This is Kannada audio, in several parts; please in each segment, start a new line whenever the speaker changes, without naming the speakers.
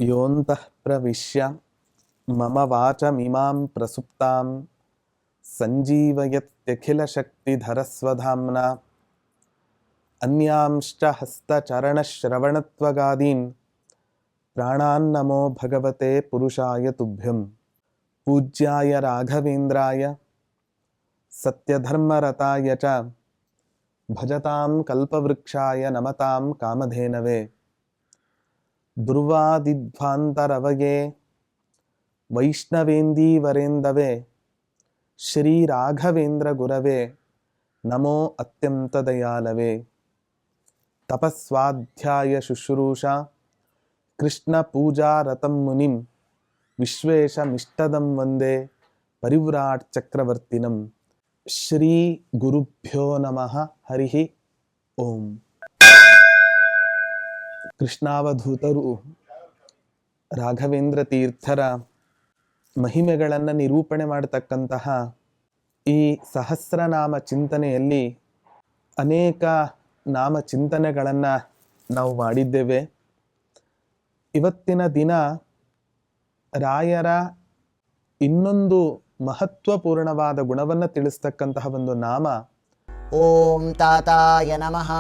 ಯೋಂತಃ ಪ್ರವಿಶ್ಯ ಮಮ ವಾಚಮಿಮಾಂ ಪ್ರಸುಪ್ತಾಂ ಸಂಜೀವಯತ್ಯಖಿಲಶಕ್ತಿಧರಸ್ವಧಾಮ್ನಾ ಅನ್ಯಾಂಶ್ಚ ಹಸ್ತಚರಣಶ್ರವಣತ್ವಗಾದೀನ್ ಪ್ರಾಣಾನ್ನಮೋ ಭಗವತೆ ಪುರುಷಾಯ ತುಭ್ಯಂ. ಪೂಜ್ಯಾಯ ರಾಘವೇಂದ್ರಾಯ ಸತ್ಯಧರ್ಮರತಾಯ ಚ ಭಜತಾಂ ಕಲ್ಪವೃಕ್ಷಾಯ ನಮತಾಂ ಕಾಮಧೇನವೇ. ದುರ್ವಾದಿಧ್ವಾಂತರವಗೆ ವೈಷ್ಣವೇಂದೀವರೇಂದವೇ ಶ್ರೀರಾಘವೇಂದ್ರ ಗುರವೇ ನಮೋ ಅತ್ಯಂತದಯಾಲವೇ. ತಪಸ್ವಾಧ್ಯಾಯ ಶುಶ್ರೂಷಾ ಕೃಷ್ಣ ಪೂಜಾರತಂ ಮುನಿಂ ವಿಶ್ವೇಶಮಿಷ್ಟದಂ ವಂದೇ ಪರಿವ್ರಾಟ್ ಚಕ್ರವರ್ತಿನಂ. ಶ್ರೀ ಗುರುಭ್ಯೋ ನಮಃ. ಹರಿ ಓಂ. ಕೃಷ್ಣಾವಧೂತರು ರಾಘವೇಂದ್ರ ತೀರ್ಥರ ಮಹಿಮೆಗಳನ್ನು ನಿರೂಪಣೆ ಮಾಡತಕ್ಕಂತಹ ಈ ಸಹಸ್ರನಾಮ ಚಿಂತನೆಯಲ್ಲಿ ಅನೇಕ ನಾಮ ಚಿಂತನೆಗಳನ್ನು ನಾವು ಮಾಡಿದ್ದೇವೆ. ಇವತ್ತಿನ ದಿನ ರಾಯರ ಇನ್ನೊಂದು ಮಹತ್ವಪೂರ್ಣವಾದ ಗುಣವನ್ನು ತಿಳಿಸ್ತಕ್ಕಂತಹ ಒಂದು ನಾಮ
ಓಂ ತಾತಾಯ ನಮಃ.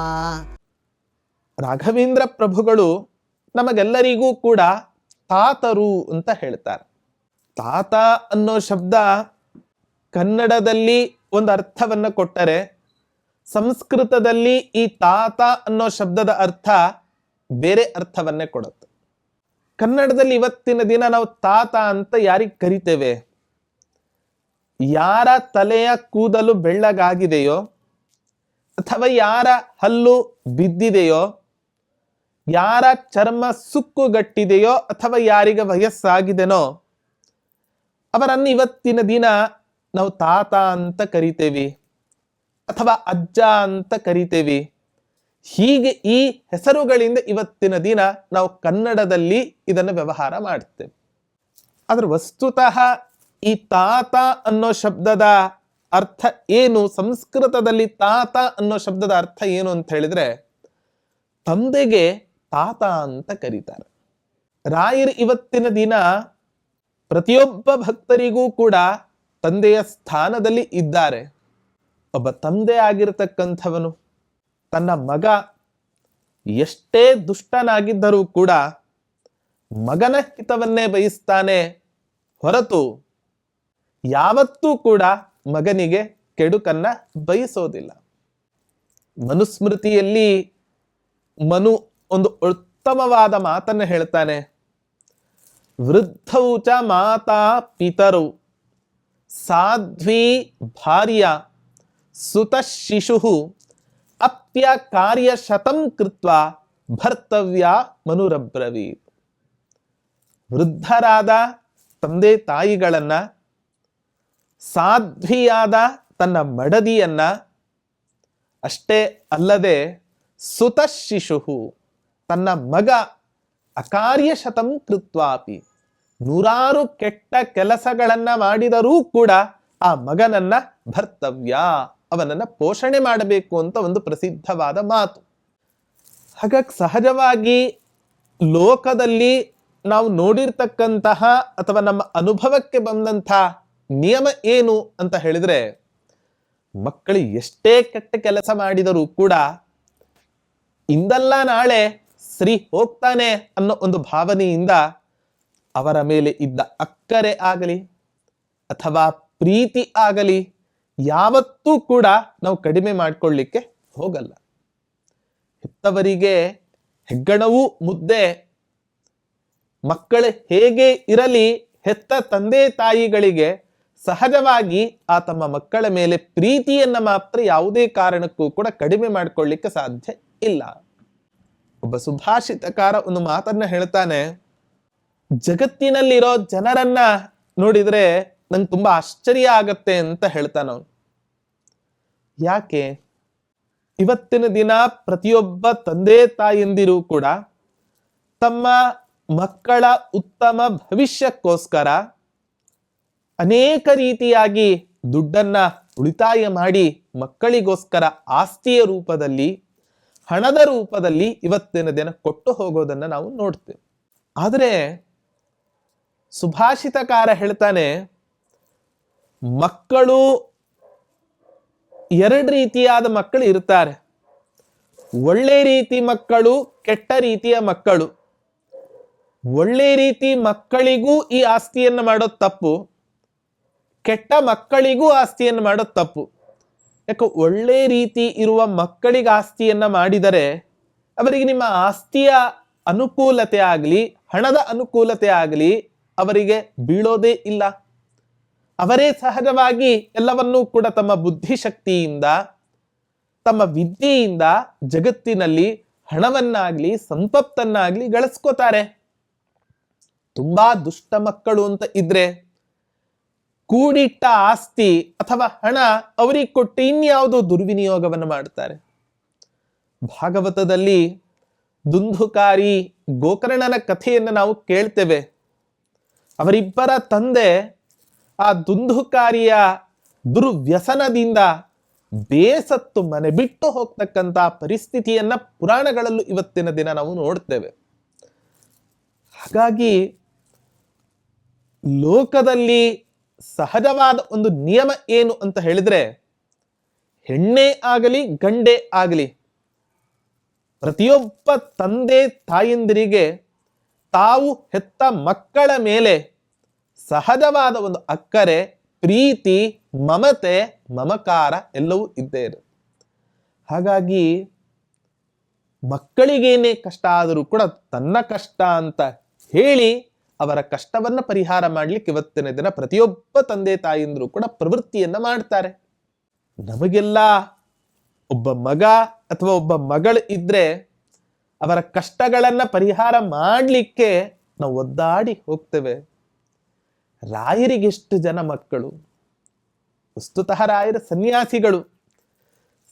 ರಾಘವೇಂದ್ರ ಪ್ರಭುಗಳು ನಮಗೆಲ್ಲರಿಗೂ ಕೂಡ ತಾತರು ಅಂತ ಹೇಳ್ತಾರೆ. ತಾತ ಅನ್ನೋ ಶಬ್ದ ಕನ್ನಡದಲ್ಲಿ ಒಂದು ಅರ್ಥವನ್ನು ಕೊಟ್ಟರೆ, ಸಂಸ್ಕೃತದಲ್ಲಿ ಈ ತಾತ ಅನ್ನೋ ಶಬ್ದದ ಅರ್ಥ ಬೇರೆ ಅರ್ಥವನ್ನೇ ಕೊಡುತ್ತೆ. ಕನ್ನಡದಲ್ಲಿ ಇವತ್ತಿನ ದಿನ ನಾವು ತಾತ ಅಂತ ಯಾರಿಗೆ ಕರಿತೇವೆ? ಯಾರ ತಲೆಯ ಕೂದಲು ಬೆಳ್ಳಗಾಗಿದೆಯೋ ಅಥವಾ ಯಾರ ಹಲ್ಲು ಬಿದ್ದಿದೆಯೋ, ಯಾರ ಚರ್ಮ ಸುಕ್ಕುಗಟ್ಟಿದೆಯೋ ಅಥವಾ ಯಾರಿಗೆ ವಯಸ್ಸಾಗಿದೆನೋ ಅವರನ್ನು ಇವತ್ತಿನ ದಿನ ನಾವು ತಾತ ಅಂತ ಕರಿತೇವೆ ಅಥವಾ ಅಜ್ಜ ಅಂತ ಕರಿತೇವೆ. ಹೀಗೆ ಈ ಹೆಸರುಗಳಿಂದ ಇವತ್ತಿನ ದಿನ ನಾವು ಕನ್ನಡದಲ್ಲಿ ಇದನ್ನು ವ್ಯವಹಾರ ಮಾಡ್ತೇವೆ. ಆದ್ರೆ ವಸ್ತುತಃ ಈ ತಾತ ಅನ್ನೋ ಶಬ್ದದ ಅರ್ಥ ಏನು? ಸಂಸ್ಕೃತದಲ್ಲಿ ತಾತ ಅನ್ನೋ ಶಬ್ದದ ಅರ್ಥ ಏನು ಅಂತ ಹೇಳಿದ್ರೆ, ತಂದೆಗೆ ತಾತ ಅಂತ ಕರೀತಾರೆ. ರಾಯರು ಇವತ್ತಿನ ದಿನ ಪ್ರತಿಯೊಬ್ಬ ಭಕ್ತರಿಗೂ ಕೂಡ ತಂದೆಯ ಸ್ಥಾನದಲ್ಲಿ ಇದ್ದಾರೆ. ಒಬ್ಬ ತಂದೆ ಆಗಿರತಕ್ಕಂಥವನು ತನ್ನ ಮಗ ಎಷ್ಟೇ ದುಷ್ಟನಾಗಿದ್ದರೂ ಕೂಡ ಮಗನ ಹಿತವನ್ನೇ ಬಯಸ್ತಾನೆ ಹೊರತು ಯಾವತ್ತೂ ಕೂಡ ಮಗನಿಗೆ ಕೆಡುಕನ್ನ ಬಯಸೋದಿಲ್ಲ. ಮನುಸ್ಮೃತಿಯಲ್ಲಿ ಮನು ಒಂದು ಉತ್ತಮವಾದ ಮಾತನ್ನು ಹೇಳ್ತಾನೆ. ವೃದ್ಧೌ ಚ ಮಾತಾ ಪಿತರು ಸಾಧ್ವಿ ಭಾರ್ಯ ಸುತ ಶಿಶು ಅಪ್ಯ ಕಾರ್ಯ ಶತಂ ಕೃತ್ವ ಭರ್ತವ್ಯ ಮನುರಬ್ರವೀತ್. ವೃದ್ಧರಾದ ತಂದೆ ತಾಯಿಗಳನ್ನ, ಸಾಧ್ವಿಯಾದ ತನ್ನ ಮಡದಿಯನ್ನ, ಅಷ್ಟೇ ಅಲ್ಲದೆ ಸುತ ಶಿಶು ತನ್ನ ಮಗ ಅಕಾರ್ಯ ಶತಂ ಕೃತ್ವಾಪಿ, 100 ಕೆಟ್ಟ ಕೆಲಸಗಳನ್ನ ಮಾಡಿದರೂ ಕೂಡ ಆ ಮಗನನ್ನ ಭರ್ತವ್ಯ, ಅವನನ್ನ ಪೋಷಣೆ ಮಾಡಬೇಕು ಅಂತ ಒಂದು ಪ್ರಸಿದ್ಧವಾದ ಮಾತು. ಹಾಗಾಗಿ ಸಹಜವಾಗಿ ಲೋಕದಲ್ಲಿ ನಾವು ನೋಡಿರ್ತಕ್ಕಂತಹ ಅಥವಾ ನಮ್ಮ ಅನುಭವಕ್ಕೆ ಬಂದಂತಹ ನಿಯಮ ಏನು ಅಂತ ಹೇಳಿದ್ರೆ, ಮಕ್ಕಳು ಎಷ್ಟೇ ಕೆಟ್ಟ ಕೆಲಸ ಮಾಡಿದರೂ ಕೂಡ ಇಂದಲ್ಲ ನಾಳೆ ಸರಿ ಹೋಗ್ತಾನೆ ಅನ್ನೋ ಒಂದು ಭಾವನೆಯಿಂದ ಅವರ ಮೇಲೆ ಇದ್ದ ಅಕ್ಕರೆ ಆಗಲಿ ಅಥವಾ ಪ್ರೀತಿ ಆಗಲಿ ಯಾವತ್ತೂ ಕೂಡ ನಾವು ಕಡಿಮೆ ಮಾಡಿಕೊಳ್ಳಿಕ್ಕೆ ಹೋಗಲ್ಲ. ಹೆತ್ತವರಿಗೆ ಹೆಗ್ಗಣವೂ ಮುದ್ದೆ. ಮಕ್ಕಳು ಹೇಗೆ ಇರಲಿ, ಹೆತ್ತ ತಂದೆ ತಾಯಿಗಳಿಗೆ ಸಹಜವಾಗಿ ಆ ತಮ್ಮ ಮಕ್ಕಳ ಮೇಲೆ ಪ್ರೀತಿಯನ್ನ ಮಾತ್ರ ಯಾವುದೇ ಕಾರಣಕ್ಕೂ ಕೂಡ ಕಡಿಮೆ ಮಾಡಿಕೊಳ್ಳಿಕ್ಕೆ ಸಾಧ್ಯ ಇಲ್ಲ. ಒಬ್ಬ ಸುಭಾಷಿತಕಾರ ಒಂದು ಮಾತನ್ನ ಹೇಳ್ತಾನೆ. ಜಗತ್ತಿನಲ್ಲಿರೋ ಜನರನ್ನ ನೋಡಿದ್ರೆ ನಂಗೆ ತುಂಬಾ ಆಶ್ಚರ್ಯ ಆಗತ್ತೆ ಅಂತ ಹೇಳ್ತಾನ ಅವನು. ಯಾಕೆ? ಇವತ್ತಿನ ದಿನ ಪ್ರತಿಯೊಬ್ಬ ತಂದೆ ತಾಯಂದಿರು ಕೂಡ ತಮ್ಮ ಮಕ್ಕಳ ಉತ್ತಮ ಭವಿಷ್ಯಕ್ಕೋಸ್ಕರ ಅನೇಕ ರೀತಿಯಾಗಿ ದುಡ್ಡನ್ನ ಉಳಿತಾಯ ಮಾಡಿ ಮಕ್ಕಳಿಗೋಸ್ಕರ ಆಸ್ತಿಯ ರೂಪದಲ್ಲಿ, ಹಣದ ರೂಪದಲ್ಲಿ ಇವತ್ತಿನ ದಿನ ಕೊಟ್ಟು ಹೋಗೋದನ್ನ ನಾವು ನೋಡ್ತೇವೆ. ಆದರೆ ಸುಭಾಷಿತಕಾರ ಹೇಳ್ತಾನೆ, ಮಕ್ಕಳು ಎರಡು ರೀತಿಯಾದ ಮಕ್ಕಳು ಇರ್ತಾರೆ. ಒಳ್ಳೆ ರೀತಿ ಮಕ್ಕಳು, ಕೆಟ್ಟ ರೀತಿಯ ಮಕ್ಕಳು. ಒಳ್ಳೆ ರೀತಿ ಮಕ್ಕಳಿಗೂ ಈ ಆಸ್ತಿಯನ್ನು ಮಾಡೋದು ತಪ್ಪು, ಕೆಟ್ಟ ಮಕ್ಕಳಿಗೂ ಆಸ್ತಿಯನ್ನು ಮಾಡೋದು ತಪ್ಪು. ಯಾಕೆ ಒಳ್ಳೆ ರೀತಿ ಇರುವ ಮಕ್ಕಳಿಗೆ ಆಸ್ತಿಯನ್ನ ಮಾಡಿದರೆ ಅವರಿಗೆ ನಿಮ್ಮ ಆಸ್ತಿಯ ಅನುಕೂಲತೆ ಆಗಲಿ, ಹಣದ ಅನುಕೂಲತೆ ಆಗಲಿ ಅವರಿಗೆ ಬೀಳೋದೇ ಇಲ್ಲ. ಅವರೇ ಸಹಜವಾಗಿ ಎಲ್ಲವನ್ನೂ ಕೂಡ ತಮ್ಮ ಬುದ್ಧಿಶಕ್ತಿಯಿಂದ, ತಮ್ಮ ವಿದ್ಯೆಯಿಂದ ಜಗತ್ತಿನಲ್ಲಿ ಹಣವನ್ನಾಗ್ಲಿ ಸಂಪತ್ತನ್ನಾಗ್ಲಿ ಗಳಿಸ್ಕೋತಾರೆ. ತುಂಬಾ ದುಷ್ಟ ಮಕ್ಕಳು ಅಂತ ಇದ್ರೆ ಕೂಡಿಟ್ಟ ಆಸ್ತಿ ಅಥವಾ ಹಣ ಅವರಿಗೆ ಕೊಟ್ಟು ಇನ್ಯಾವುದೋ ದುರ್ವಿನಿಯೋಗವನ್ನು ಮಾಡ್ತಾರೆ. ಭಾಗವತದಲ್ಲಿ ದುಂದುಕಾರಿ ಗೋಕರ್ಣನ ಕಥೆಯನ್ನು ನಾವು ಕೇಳ್ತೇವೆ. ಅವರಿಬ್ಬರ ತಂದೆ ಆ ದುಂದುಕಾರಿಯ ದುರ್ವ್ಯಸನದಿಂದ ಬೇಸತ್ತು ಮನೆ ಬಿಟ್ಟು ಹೋಗ್ತಕ್ಕಂಥ ಪರಿಸ್ಥಿತಿಯನ್ನ ಪುರಾಣಗಳಲ್ಲೂ ಇವತ್ತಿನ ದಿನ ನಾವು ನೋಡ್ತೇವೆ. ಹಾಗಾಗಿ ಲೋಕದಲ್ಲಿ ಸಹಜವಾದ ಒಂದು ನಿಯಮ ಏನು ಅಂತ ಹೇಳಿದ್ರೆ, ಹೆಣ್ಣೇ ಆಗಲಿ ಗಂಡೇ ಆಗಲಿ ಪ್ರತಿಯೊಬ್ಬ ತಂದೆ ತಾಯಂದಿರಿಗೆ ತಾವು ಹೆತ್ತ ಮಕ್ಕಳ ಮೇಲೆ ಸಹಜವಾದ ಒಂದು ಅಕ್ಕರೆ, ಪ್ರೀತಿ, ಮಮತೆ, ಮಮಕಾರ ಎಲ್ಲವೂ ಇದ್ದೇ ಇರುತ್ತೆ. ಹಾಗಾಗಿ ಮಕ್ಕಳಿಗೇನೇ ಕಷ್ಟ ಆದರೂ ಕೂಡ ತನ್ನ ಕಷ್ಟ ಅಂತ ಹೇಳಿ ಅವರ ಕಷ್ಟವನ್ನ ಪರಿಹಾರ ಮಾಡ್ಲಿಕ್ಕೆ ಇವತ್ತಿನ ದಿನ ಪ್ರತಿಯೊಬ್ಬ ತಂದೆ ತಾಯಿಯಂದ್ರು ಕೂಡ ಪ್ರವೃತ್ತಿಯನ್ನ ಮಾಡ್ತಾರೆ. ನಮಗೆಲ್ಲ ಒಬ್ಬ ಮಗ ಅಥವಾ ಒಬ್ಬ ಮಗಳು ಇದ್ರೆ ಅವರ ಕಷ್ಟಗಳನ್ನ ಪರಿಹಾರ ಮಾಡಲಿಕ್ಕೆ ನಾವು ಒದ್ದಾಡಿ ಹೋಗ್ತೇವೆ. ರಾಯರಿಗೆ ಎಷ್ಟು ಜನ ಮಕ್ಕಳು? ವಸ್ತುತಃ ರಾಯರ ಸನ್ಯಾಸಿಗಳು.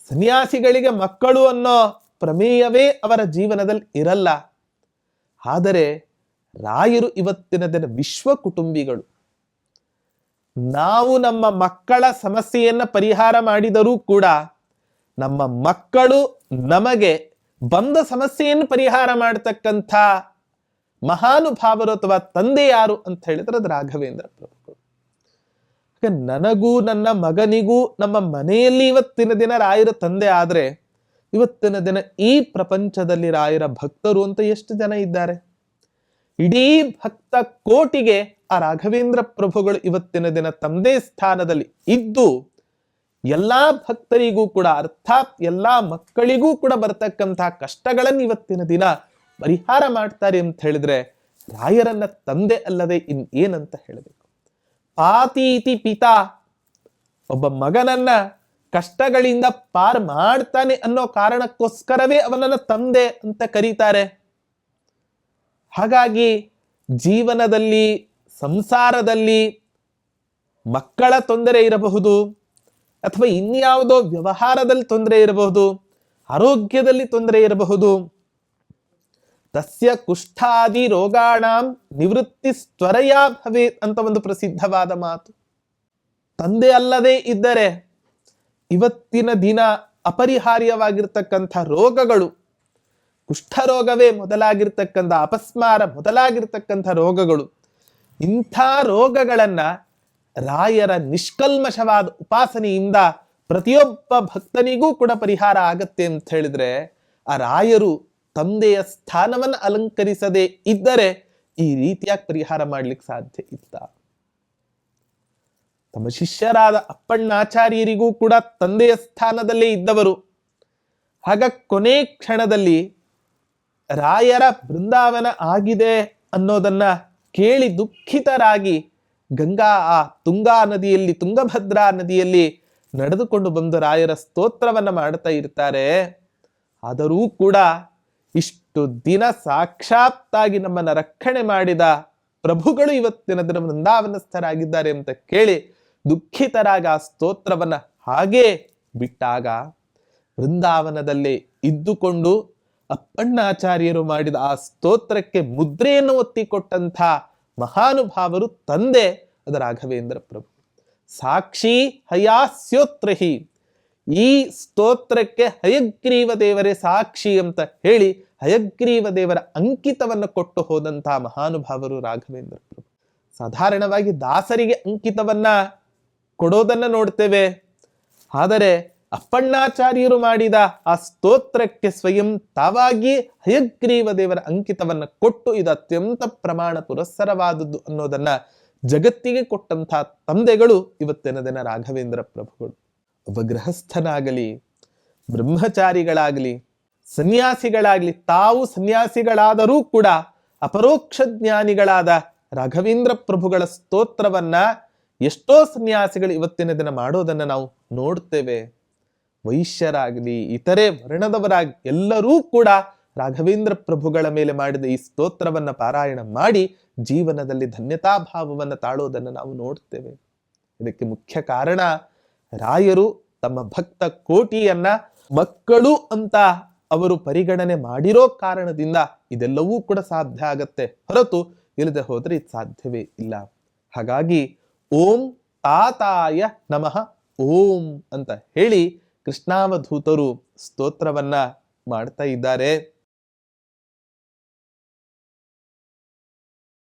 ಸನ್ಯಾಸಿಗಳಿಗೆ ಮಕ್ಕಳು ಅನ್ನೋ ಪ್ರಮೇಯವೇ ಅವರ ಜೀವನದಲ್ಲಿ ಇರಲ್ಲ. ಆದರೆ ರಾಯರು ಇವತ್ತಿನ ದಿನ ವಿಶ್ವ ಕುಟುಂಬಿಗಳು. ನಾವು ನಮ್ಮ ಮಕ್ಕಳ ಸಮಸ್ಯೆಯನ್ನ ಪರಿಹಾರ ಮಾಡಿದರೂ ಕೂಡ ನಮ್ಮ ಮಕ್ಕಳು ನಮಗೆ ಬಂದ ಸಮಸ್ಯೆಯನ್ನು ಪರಿಹಾರ ಮಾಡತಕ್ಕಂಥ ಮಹಾನುಭಾವರು ಅಥವಾ ತಂದೆ ಯಾರು ಅಂತ ಹೇಳಿದ್ರೆ ಅದು ರಾಘವೇಂದ್ರ ಪ್ರಭುಗಳು. ನನಗೂ ನನ್ನ ಮಗನಿಗೂ ನಮ್ಮ ಮನೆಯಲ್ಲಿ ಇವತ್ತಿನ ದಿನ ರಾಯರ ತಂದೆ ಆದ್ರೆ ಇವತ್ತಿನ ದಿನ ಈ ಪ್ರಪಂಚದಲ್ಲಿ ರಾಯರ ಭಕ್ತರು ಅಂತ ಎಷ್ಟು ಜನ ಇದ್ದಾರೆ? ಇಡೀ ಭಕ್ತ ಕೋಟಿಗೆ ಆ ರಾಘವೇಂದ್ರ ಪ್ರಭುಗಳು ಇವತ್ತಿನ ದಿನ ತಮ್ಮದೇ ಸ್ಥಾನದಲ್ಲಿ ಇದ್ದು ಎಲ್ಲಾ ಭಕ್ತರಿಗೂ ಕೂಡ ಅರ್ಥಾತ್ ಎಲ್ಲಾ ಮಕ್ಕಳಿಗೂ ಕೂಡ ಬರ್ತಕ್ಕಂತಹ ಕಷ್ಟಗಳನ್ನು ಇವತ್ತಿನ ದಿನ ಪರಿಹಾರ ಮಾಡ್ತಾರೆ ಅಂತ ಹೇಳಿದ್ರೆ ರಾಯರನ್ನ ತಂದೆ ಅಲ್ಲದೆ ಏನಂತ ಹೇಳಬೇಕು? ಪಾತೀತಿ ಪಿತಾ, ಒಬ್ಬ ಮಗನನ್ನ ಕಷ್ಟಗಳಿಂದ ಪಾರ್ ಮಾಡ್ತಾನೆ ಅನ್ನೋ ಕಾರಣಕ್ಕೋಸ್ಕರವೇ ಅವನನ್ನ ತಂದೆ ಅಂತ ಕರೀತಾರೆ. ಹಾಗಾಗಿ ಜೀವನದಲ್ಲಿ, ಸಂಸಾರದಲ್ಲಿ ಮಕ್ಕಳ ತೊಂದರೆ ಇರಬಹುದು, ಅಥವಾ ಇನ್ಯಾವುದೋ ವ್ಯವಹಾರದಲ್ಲಿ ತೊಂದರೆ ಇರಬಹುದು, ಆರೋಗ್ಯದಲ್ಲಿ ತೊಂದರೆ ಇರಬಹುದು. ತಸ್ಯ ಕುಷ್ಠಾದಿ ರೋಗಾಣಾಂ ನಿವೃತ್ತಿ ತ್ವರೆಯ ಭವೇತ್ ಅಂತ ಒಂದು ಪ್ರಸಿದ್ಧವಾದ ಮಾತು. ತಂದೆ ಅಲ್ಲದೆ ಇದ್ದರೆ ಇವತ್ತಿನ ದಿನ ಅಪರಿಹಾರ್ಯವಾಗಿರ್ತಕ್ಕಂಥ ರೋಗಗಳು, ಕುಷ್ಠರೋಗವೇ ಮೊದಲಾಗಿರ್ತಕ್ಕಂಥ, ಅಪಸ್ಮಾರ ಮೊದಲಾಗಿರ್ತಕ್ಕಂಥ ರೋಗಗಳು, ಇಂಥ ರೋಗಗಳನ್ನ ರಾಯರ ನಿಷ್ಕಲ್ಮಶವಾದ ಉಪಾಸನೆಯಿಂದ ಪ್ರತಿಯೊಬ್ಬ ಭಕ್ತನಿಗೂ ಕೂಡ ಪರಿಹಾರ ಆಗತ್ತೆ ಅಂತ ಹೇಳಿದ್ರೆ ಆ ರಾಯರು ತಂದೆಯ ಸ್ಥಾನವನ್ನು ಅಲಂಕರಿಸದೆ ಇದ್ದರೆ ಈ ರೀತಿಯಾಗಿ ಪರಿಹಾರ ಮಾಡ್ಲಿಕ್ಕೆ ಸಾಧ್ಯ ಇತ್ತ? ತಮ್ಮ ಶಿಷ್ಯರಾದ ಅಪ್ಪಣ್ಣಾಚಾರ್ಯರಿಗೂ ಕೂಡ ತಂದೆಯ ಸ್ಥಾನದಲ್ಲೇ ಇದ್ದವರು. ಆಗ ಕೊನೆ ಕ್ಷಣದಲ್ಲಿ ರಾಯರ ಬೃಂದಾವನ ಆಗಿದೆ ಅನ್ನೋದನ್ನ ಕೇಳಿ ದುಃಖಿತರಾಗಿ ತುಂಗಾ ನದಿಯಲ್ಲಿ, ತುಂಗಭದ್ರಾ ನದಿಯಲ್ಲಿ ನಡೆದುಕೊಂಡು ಬಂದು ರಾಯರ ಸ್ತೋತ್ರವನ್ನ ಮಾಡ್ತಾ ಇರ್ತಾರೆ. ಆದರೂ ಕೂಡ ಇಷ್ಟು ದಿನ ಸಾಕ್ಷಾತ್ತಾಗಿ ನಮ್ಮನ್ನ ರಕ್ಷಣೆ ಮಾಡಿದ ಪ್ರಭುಗಳು ಇವತ್ತಿನ ದಿನ ವೃಂದಾವನಸ್ಥರಾಗಿದ್ದಾರೆ ಅಂತ ಕೇಳಿ ದುಃಖಿತರಾಗ ಆ ಸ್ತೋತ್ರವನ್ನ ಹಾಗೇ ಬಿಟ್ಟಾಗ ವೃಂದಾವನದಲ್ಲೇ ಇದ್ದುಕೊಂಡು ಅಪ್ಪಣ್ಣಾಚಾರ್ಯರು ಮಾಡಿದ ಆ ಸ್ತೋತ್ರಕ್ಕೆ ಮುದ್ರೆಯನ್ನು ಒತ್ತಿಕೊಟ್ಟಂಥ ಮಹಾನುಭಾವರು ತಂದೆ ಅದು ರಾಘವೇಂದ್ರ ಪ್ರಭು. ಸಾಕ್ಷಿ ಹಯಾಸ್ಯೋತ್ರಹಿ, ಈ ಸ್ತೋತ್ರಕ್ಕೆ ಹಯಗ್ರೀವ ದೇವರೇ ಸಾಕ್ಷಿ ಅಂತ ಹೇಳಿ ಹಯಗ್ರೀವ ದೇವರ ಅಂಕಿತವನ್ನು ಕೊಟ್ಟು ಹೋದಂತಹ ಮಹಾನುಭಾವರು ರಾಘವೇಂದ್ರ ಪ್ರಭು. ಸಾಧಾರಣವಾಗಿ ದಾಸರಿಗೆ ಅಂಕಿತವನ್ನ ಕೊಡೋದನ್ನ ನೋಡ್ತೇವೆ, ಆದರೆ ಅಪ್ಪಣ್ಣಾಚಾರ್ಯರು ಮಾಡಿದ ಆ ಸ್ತೋತ್ರಕ್ಕೆ ಸ್ವಯಂ ತಾವಾಗಿ ಹಯಗ್ರೀವ ದೇವರ ಅಂಕಿತವನ್ನ ಕೊಟ್ಟು ಇದು ಅತ್ಯಂತ ಪ್ರಮಾಣ ಪುರಸ್ಸರವಾದದ್ದು ಅನ್ನೋದನ್ನ ಜಗತ್ತಿಗೆ ಕೊಟ್ಟಂತಹ ತಂದೆಗಳು ಇವತ್ತಿನ ದಿನ ರಾಘವೇಂದ್ರ ಪ್ರಭುಗಳು. ಒಬ್ಬ ಗೃಹಸ್ಥನಾಗಲಿ, ಬ್ರಹ್ಮಚಾರಿಗಳಾಗಲಿ, ಸನ್ಯಾಸಿಗಳಾಗಲಿ, ತಾವು ಸನ್ಯಾಸಿಗಳಾದರೂ ಕೂಡ ಅಪರೋಕ್ಷ ಜ್ಞಾನಿಗಳಾದ ರಾಘವೇಂದ್ರ ಪ್ರಭುಗಳ ಸ್ತೋತ್ರವನ್ನ ಎಷ್ಟೋ ಸನ್ಯಾಸಿಗಳು ಇವತ್ತಿನ ದಿನ ಮಾಡೋದನ್ನ ನಾವು ನೋಡ್ತೇವೆ. ವೈಶ್ಯರಾಗಲಿ, ಇತರೆ ವರ್ಣದವರಾಗಲಿ ಎಲ್ಲರೂ ಕೂಡ ರಾಘವೇಂದ್ರ ಪ್ರಭುಗಳ ಮೇಲೆ ಮಾಡಿದ ಈ ಸ್ತೋತ್ರವನ್ನ ಪಾರಾಯಣ ಮಾಡಿ ಜೀವನದಲ್ಲಿ ಧನ್ಯತಾಭಾವವನ್ನು ತಾಳೋದನ್ನು ನಾವು ನೋಡ್ತೇವೆ. ಇದಕ್ಕೆ ಮುಖ್ಯ ಕಾರಣ ರಾಯರು ತಮ್ಮ ಭಕ್ತ ಕೋಟಿಯನ್ನ ಮಕ್ಕಳು ಅಂತ ಅವರು ಪರಿಗಣನೆ ಮಾಡಿರೋ ಕಾರಣದಿಂದ ಇದೆಲ್ಲವೂ ಕೂಡ ಸಾಧ್ಯ ಆಗತ್ತೆ, ಹೊರತು ಇಲ್ಲದೆ ಹೋದ್ರೆ ಇದು ಸಾಧ್ಯವೇ ಇಲ್ಲ. ಹಾಗಾಗಿ ಓಂ ತಾತಾಯ ನಮಃ ಓಂ ಅಂತ ಹೇಳಿ ಕೃಷ್ಣಾವಧೂತರು ಸ್ತೋತ್ರವನ್ನ ಮಾಡ್ತಾ ಇದ್ದಾರೆ.